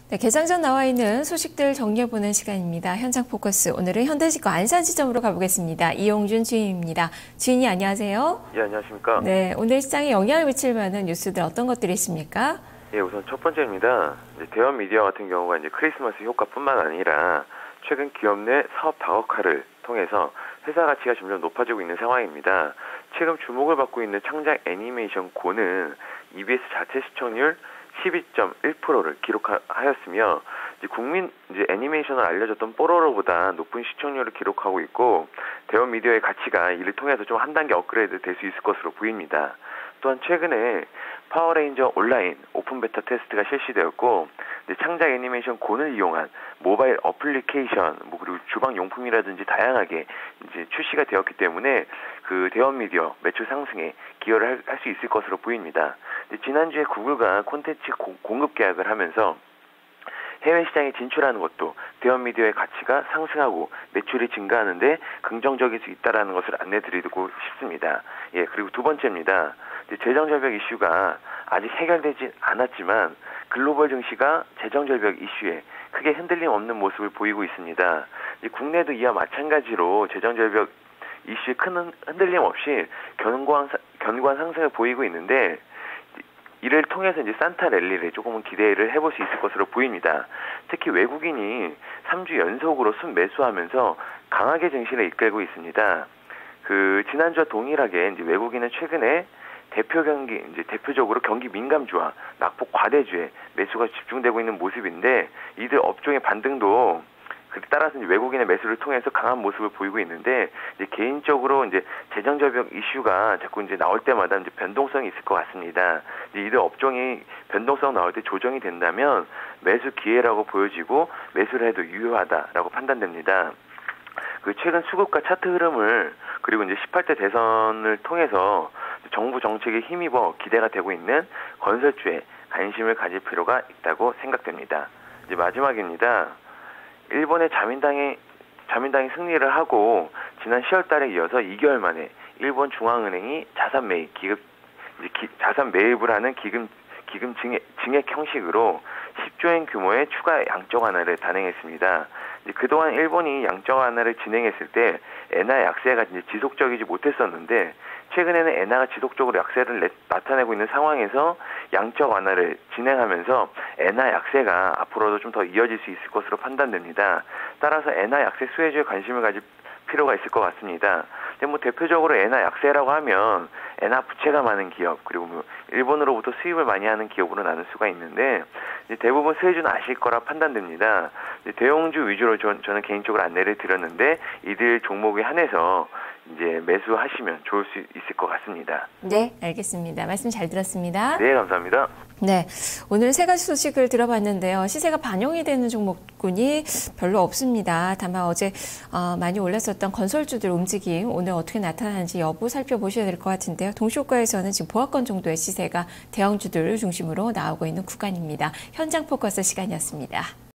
네, 개장 전 나와 있는 소식들 정리해보는 시간입니다. 현장 포커스. 오늘은 현대증권 안산지점으로 가보겠습니다. 이용준 주인입니다. 주인이 안녕하세요. 예, 안녕하십니까. 네, 오늘 시장에 영향을 미칠 만한 뉴스들 어떤 것들이 있습니까? 예, 우선 첫 번째입니다. 대형 미디어 같은 경우가 이제 크리스마스 효과뿐만 아니라 최근 기업 내 사업 다각화를 통해서 회사 가치가 점점 높아지고 있는 상황입니다. 최근 주목을 받고 있는 창작 애니메이션 고는 EBS 자체 시청률 12.1%를 기록하였으며 국민 애니메이션을 알려졌던 뽀로로보다 높은 시청률을 기록하고 있고 대형 미디어의 가치가 이를 통해서 좀 한 단계 업그레이드 될 수 있을 것으로 보입니다. 또한 최근에 파워레인저 온라인 오픈 베타 테스트가 실시되었고 창작 애니메이션 곤을 이용한 모바일 어플리케이션 그리고 주방 용품이라든지 다양하게 출시가 되었기 때문에 그 대형 미디어 매출 상승에 기여를 할 수 있을 것으로 보입니다. 지난주에 구글과 콘텐츠 공급 계약을 하면서 해외 시장에 진출하는 것도 대형 미디어의 가치가 상승하고 매출이 증가하는데 긍정적일 수 있다는 것을 안내드리고 싶습니다. 예, 그리고 두 번째입니다. 재정절벽 이슈가 아직 해결되지 않았지만 글로벌 증시가 재정절벽 이슈에 크게 흔들림 없는 모습을 보이고 있습니다. 국내도 이와 마찬가지로 재정절벽 이슈에 큰 흔들림 없이 견고한 상승을 보이고 있는데 이를 통해서 산타 랠리를 조금은 기대를 해볼 수 있을 것으로 보입니다. 특히 외국인이 3주 연속으로 순매수하면서 강하게 증시를 이끌고 있습니다. 지난주와 동일하게 외국인은 최근에 대표적으로 경기 민감주와 낙폭 과대주에 매수가 집중되고 있는 모습인데 이들 업종의 반등도 따라서 외국인의 매수를 통해서 강한 모습을 보이고 있는데 개인적으로 재정절벽 이슈가 자꾸 나올 때마다 변동성이 있을 것 같습니다. 이들 업종이 변동성 나올 때 조정이 된다면 매수 기회라고 보여지고 매수를 해도 유효하다라고 판단됩니다. 최근 수급과 차트 흐름을 그리고 18대 대선을 통해서 정부 정책에 힘입어 기대가 되고 있는 건설주에 관심을 가질 필요가 있다고 생각됩니다. 마지막입니다. 일본의 자민당이 승리를 하고 지난 10월 달에 이어서 2개월 만에 일본 중앙은행이 자산 매입을 하는 기금 증액 형식으로 10조엔 규모의 추가 양적 완화를 단행했습니다. 그동안 일본이 양적 완화를 진행했을 때 엔화 약세가 지속적이지 못했었는데 최근에는 엔화가 지속적으로 약세를 나타내고 있는 상황에서 양적 완화를 진행하면서 엔화 약세가 앞으로도 좀 더 이어질 수 있을 것으로 판단됩니다. 따라서 엔화 약세 수혜주에 관심을 가질 필요가 있을 것 같습니다. 근데 대표적으로 엔화 약세라고 하면 엔화 부채가 많은 기업 그리고 일본으로부터 수입을 많이 하는 기업으로 나눌 수가 있는데 대부분 수혜주는 아실 거라 판단됩니다. 대형주 위주로 저는 개인적으로 안내를 드렸는데 이들 종목에 한해서 매수하시면 좋을 수 있을 것 같습니다. 네, 알겠습니다. 말씀 잘 들었습니다. 네, 감사합니다. 네, 오늘 세 가지 소식을 들어봤는데요. 시세가 반영이 되는 종목군이 별로 없습니다. 다만 어제 많이 올랐었던 건설주들 움직임 오늘 어떻게 나타나는지 여부 살펴보셔야 될 것 같은데요. 동시효과에서는 지금 보합권 정도의 시세가 대형주들 중심으로 나오고 있는 구간입니다. 현장 포커스 시간이었습니다.